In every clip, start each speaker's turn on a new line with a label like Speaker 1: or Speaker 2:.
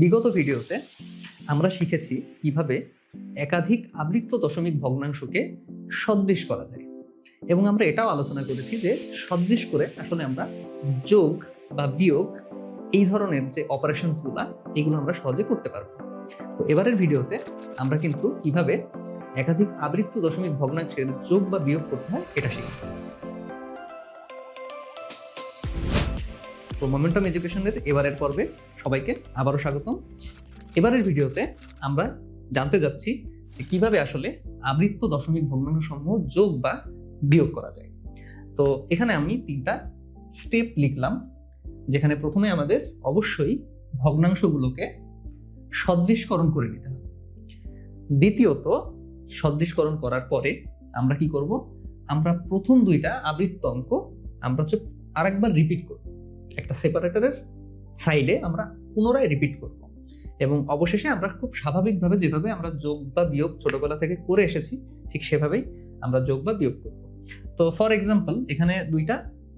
Speaker 1: বিগত ভিডিওতে আমরা শিখেছি কিভাবে একাধিক আবৃত্ত দশমিক ভগ্নাংশকে সদৃশ করা যায়, এবং আমরা এটাও আলোচনা করেছি যে সদৃশ করে আসলে আমরা যোগ বা বিয়োগ এই ধরনের যে অপারেশনসগুলা এগুলো আমরা সহজে করতে পারবো। তো এবারের ভিডিওতে আমরা কিন্তু কিভাবে একাধিক আবৃত্ত দশমিক ভগ্নাংশের যোগ বা বিয়োগ করতে হয় এটা শিখব। তো মোমেন্টাম এডুকেশনের এবারের পর্বে সবাইকে আবারও স্বাগতম। এবারের ভিডিওতে আমরা জানতে যাচ্ছি যে কিভাবে আসলে আবৃত্ত দশমিক ভগ্নাংশ সমূহ যোগ বা বিয়োগ করা যায়। তো এখানে আমি 3টা স্টেপ লিখলাম, যেখানে প্রথমে আমাদের অবশ্যই ভগ্নাংশগুলোকে সদৃশকরণ করে নিতে হবে। দ্বিতীয়ত সদৃশকরণ করার পরে আমরা কি করব, আমরা প্রথম 2টা আবৃত্ত অঙ্ক আমরা আরেকবার রিপিট করব, একটা সেপারেটরের সাইডে আমরা পুনরায় রিপিট করব, এবং অবশেষে আমরা খুব স্বাভাবিকভাবে যেভাবে আমরা যোগ বা বিয়োগ ছোটবেলা থেকে করে এসেছি ঠিক সেভাবেই আমরা যোগ বা বিয়োগ করব। তো ফর এক্সাম্পল এখানে 2টা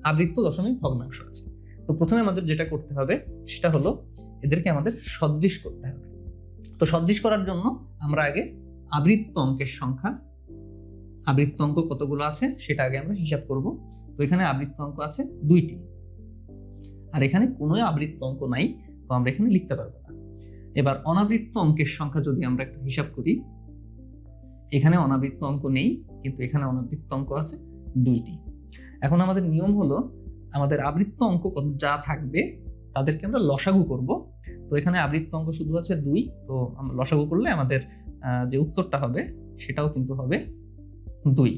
Speaker 1: আবৃত্ত দশমিক ভগ্নাংশ আছে। তো প্রথমে আমাদের যেটা করতে হবে সেটা হলো এদেরকে আমাদের সদৃশ করতে হবে। তো সদৃশ করার জন্য আমরা আগে আবৃত্ত অঙ্কের সংখ্যা, আবৃত্ত অঙ্ক কতগুলো আছে সেটা আগে আমরা হিসাব করব। তো এখানে আবৃত্ত অঙ্ক আছে 2টি, আর এখানে কোনো আবৃত্ত অঙ্ক নাই, তো আমরা এখানে লিখতে পারবো না। এবার অনাবৃত্ত অঙ্কের সংখ্যা যদি আমরা একটু হিসাব করি, এখানে অনাবৃত্ত অঙ্ক নেই, কিন্তু এখানে অনাবৃত্ত অঙ্ক আছে 2টি। এখন আমাদের নিয়ম হলো আমাদের আবৃত্ত অঙ্ক যা থাকবে তাদেরকে আমরা লসাগু করব। তো এখানে আবৃত্ত অঙ্ক শুধু আছে 2, তো আমরা লসাগু করলে আমাদের যে উত্তরটা হবে সেটাও কিন্তু হবে 2।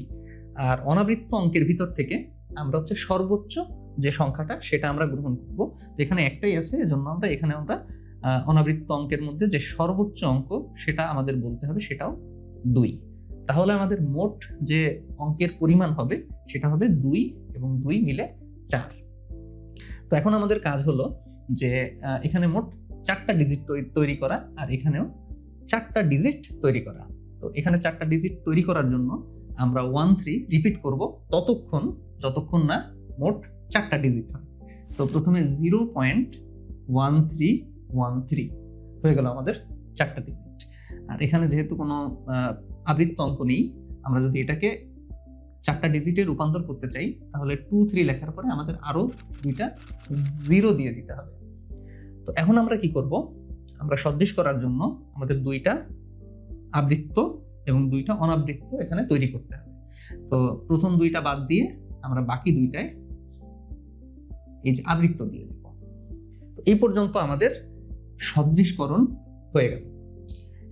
Speaker 1: আর অনাবৃত্ত অঙ্কের ভিতর থেকে আমরা সর্বোচ্চ যে সংখ্যাটা সেটা আমরা গ্রহণ করব। তো এখানে একটাই আছে, এজন্য আমরা এখানে অনাবৃত্ত অঙ্কের মধ্যে যে সর্বোচ্চ অঙ্ক সেটা আমাদের বলতে হবে, সেটাও 2। তাহলে আমাদের মোট যে অঙ্কের পরিমাণ হবে সেটা হবে 2 এবং 2 মিলে 4। তো এখন আমাদের কাজ হলো যে এখানে মোট 4টা ডিজিট তৈরি করা, আর এখানেও 4টা ডিজিট তৈরি করা। তো এখানে 4টা ডিজিট তৈরি করার জন্য আমরা 1 3 রিপিট করব যতক্ষণ না মোট 4টা ডিজিট হয়। তো প্রথমে 0.1313 হয়ে গেল আমাদের 4টা ডিজিট। আর এখানে যেহেতু কোনো আবৃত্ত অঙ্ক নেই, আমরা যদি এটাকে 4টা ডিজিটে রূপান্তর করতে চাই তাহলে 2 3 লেখার পরে আমাদের আরো 2টা 0 দিয়ে দিতে হবে। তো এখন আমরা কি করব, আমরা সদৃশ করার জন্য আমাদের 2টা আবৃত্ত এবং 2টা অনাবৃত্ত এখানে তৈরি করতে হবে। তো প্রথম 2টা বাদ দিয়ে আমরা বাকি 2টায় এই যে আবৃত্ত দিয়ে দেব। তো এই পর্যন্ত আমাদের সদৃশকরণ হয়ে গেল।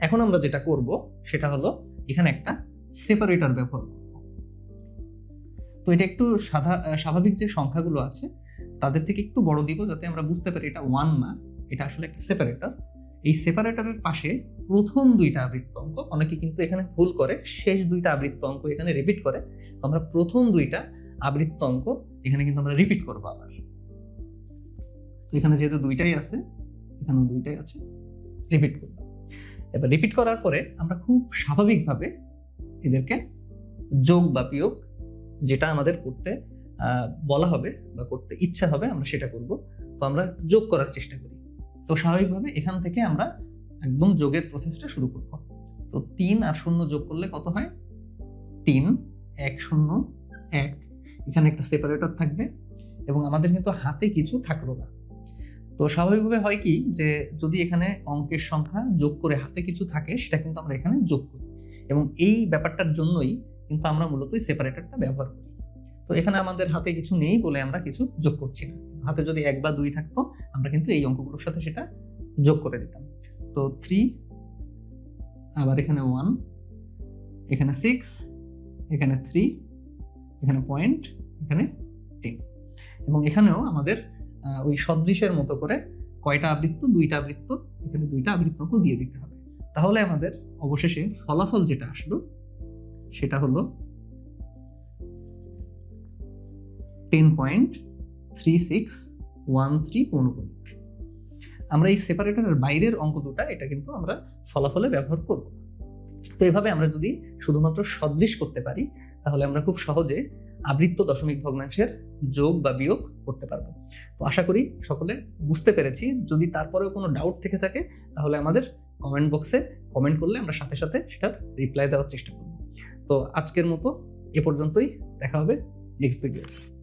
Speaker 1: এখন আমরা যেটা করব সেটা হলো এখানে একটা সেপারেটর ব্যবহার করব। তো এটা একটু স্বাভাবিক যে সংখ্যাগুলো আছে তাদের থেকে একটু বড় দিব, যাতে আমরা বুঝতে পারি এটা 1 না, এটা আসলে একটা সেপারেটর। এই সেপারেটরের পাশে প্রথম 2টা আবৃত্ত অঙ্ক, অনেকে কিন্তু এখানে ভুল করে শেষ 2টা আবৃত্ত অঙ্ক এখানে রিপিট করে। তো আমরা প্রথম 2টা আবৃত্ত অঙ্ক এখানে কিন্তু আমরা রিপিট করবো আবার। এখানে যেহেতু 2টাই আছে, এখানেও 2টাই আছে, রিপিট করব। এবার রিপিট করার পরে আমরা খুব স্বাভাবিকভাবে এদেরকে যোগ বা বিয়োগ যেটা আমাদের করতে বলা হবে বা করতে ইচ্ছা হবে আমরা সেটা করব। তো আমরা যোগ করার চেষ্টা করি। তো স্বাভাবিকভাবে এখান থেকে আমরা একদম যোগের প্রসেসটা শুরু করব। তো 3 আর 0 যোগ করলে কত হয়? 3 1 0 1। এখানে একটা সেপারেটর থাকবে এবং আমাদের কিন্তু হাতে কিছু থাকলো না। তো স্বাভাবিকভাবে হয় কি, যে যদি এখানে অঙ্কের সংখ্যা যোগ করে হাতে কিছু থাকে সেটা কিন্তু আমরা এখানে যোগ করি, এবং এই ব্যাপারটার জন্যই কিন্তু আমরা মূলত এই সেপারেটরটা ব্যবহার করি। তো এখানে আমাদের হাতে কিছু নেই বলে আমরা কিছু যোগ করছি না। হাতে যদি 1 বা 2 থাকতো আমরা কিন্তু এই অঙ্কগুলোর সাথে সেটা যোগ করে দিতাম। তো 3, আবার এখানে 1, এখানে 6, এখানে 3, এখানে পয়েন্ট, এখানে 10। এবং এখানেও আমাদের ওই সদৃশের মতো করে কয়টা আবৃত্ত? 2টা আবৃত্ত, এখানে 2টা আবৃত্ত দিয়ে দিতে হবে। তাহলে আমাদের অবশেষে ফলাফল যেটা আসলো সেটা হলো 10.3613 পৌনঃপুনিক। আমরা এই সেপারেটরের বাইরের অঙ্ক দুটা এটা কিন্তু আমরা ফলাফলে ব্যবহার করব না। তো এভাবে আমরা যদি শুধুমাত্র সদৃশ করতে পারি তাহলে আমরা খুব সহজে আবৃত্ত দশমিক ভগ্নাংশের যোগ বা বিয়োগ করতে পারবো। তো আশা করি সকলে বুঝতে পেরেছি। যদি তারপরেও কোনো ডাউট থেকে থাকে তাহলে আমাদের কমেন্ট বক্সে কমেন্ট করলে আমরা সাথে সাথে সেটার রিপ্লাই দেওয়ার চেষ্টা করব। তো আজকের মতো এ পর্যন্তই, দেখা হবে নেক্সট ভিডিও।